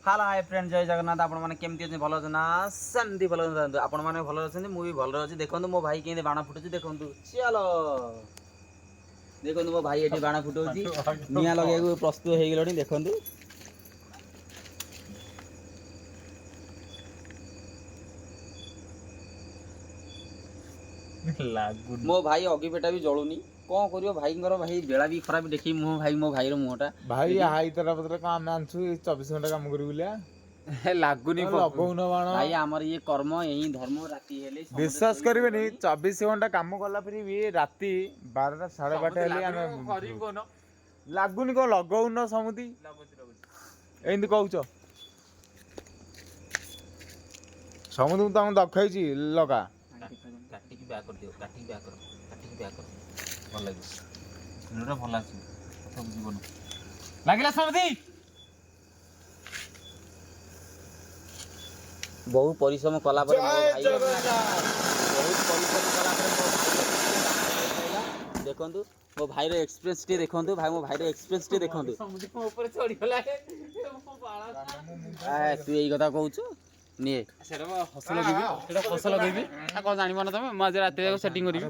हाल hi friend जय जगन्नाथ आपण माने केमती अछि भलो अछि ना सेमती भलो अछि आपण माने भलो अछि मु भी भलो अछि देखंतु मो भाई केने बाणा फुटुछि देखंतु चलो देखंतु मो भाई एठी बाणा फुटौछि निया लगेगु प्रस्तुत हे गेलणी देखंतु लागुनी मो भाई अगी बेटा भी जळुनी कोन करियो भाईंगर भाई बेला भी खराब देखि मो भाई मो भाईर मुहटा भाई हाई तरह पत्र काम ଆମେ ଆଣିଛୁ 24 ଘଣ୍ଟା କାମ କରିବୁ ବୋଲିଆ लागुनी ତମେ ଲଗଉନ ବାଣ भाई हमर ये कर्म यही धर्म राति हेले समझ ବିଶ୍ୱାସ सोई କରିବେନି पड़लनी 24 ଘଣ୍ଟା କାମ କଲା ପରେ ବି ରାତି 12ଟା 12:30 ହେଲେ ଆମେ ଲାଗୁନି କଣ ଲଗଉନ ସମୁଦି ଏମିତି କହୁଛ ସମୁଦି ମୁଁ ତମକୁ ଦେଖେଇଛି ଲଗା କାଟିକି ବ୍ୟାକ୍ କରିଦିଅ କାଟିକି ବ୍ୟାକ୍ କର କାଟିକି ବ୍ୟାକ୍ କର ଭଲ ଲାଗିବ ଭିଡିଓଟା ଭଲ ଆସିବ କଥା ବୁଝିବନି ଲାଗିଲା ସମୁଦି ବହୁ ପରିଶ୍ରମ କଲା ପରେ ମୋ ଭାଇ ବହୁତ ପରିଶ୍ରମ କଲା ପରେ ମୋ ଭାଇ ଦେଖନ୍ତୁ ମୋ ଭାଇର ଏକ୍ସପ୍ରେସ ଟି ଦେଖନ୍ତୁ ଭାଇ ମୋ ଭାଇର ଏକ୍ସପ୍ରେସ ଟି ଦେଖନ୍ତୁ ସମୁଦି ମୋ ଉପରେ ଚଢିଗଲା ତୁ ଏଇ କଥା କହୁଛୁ ନିଏ ସେଟା ଫସଲ କହିବି ସେଟା ଫସଲ କହିବି କଣ ଜାଣିବ ନା ତମେ ମୁଁ ଆଜି ରାତିରେ ସେଟିଂ କରିବି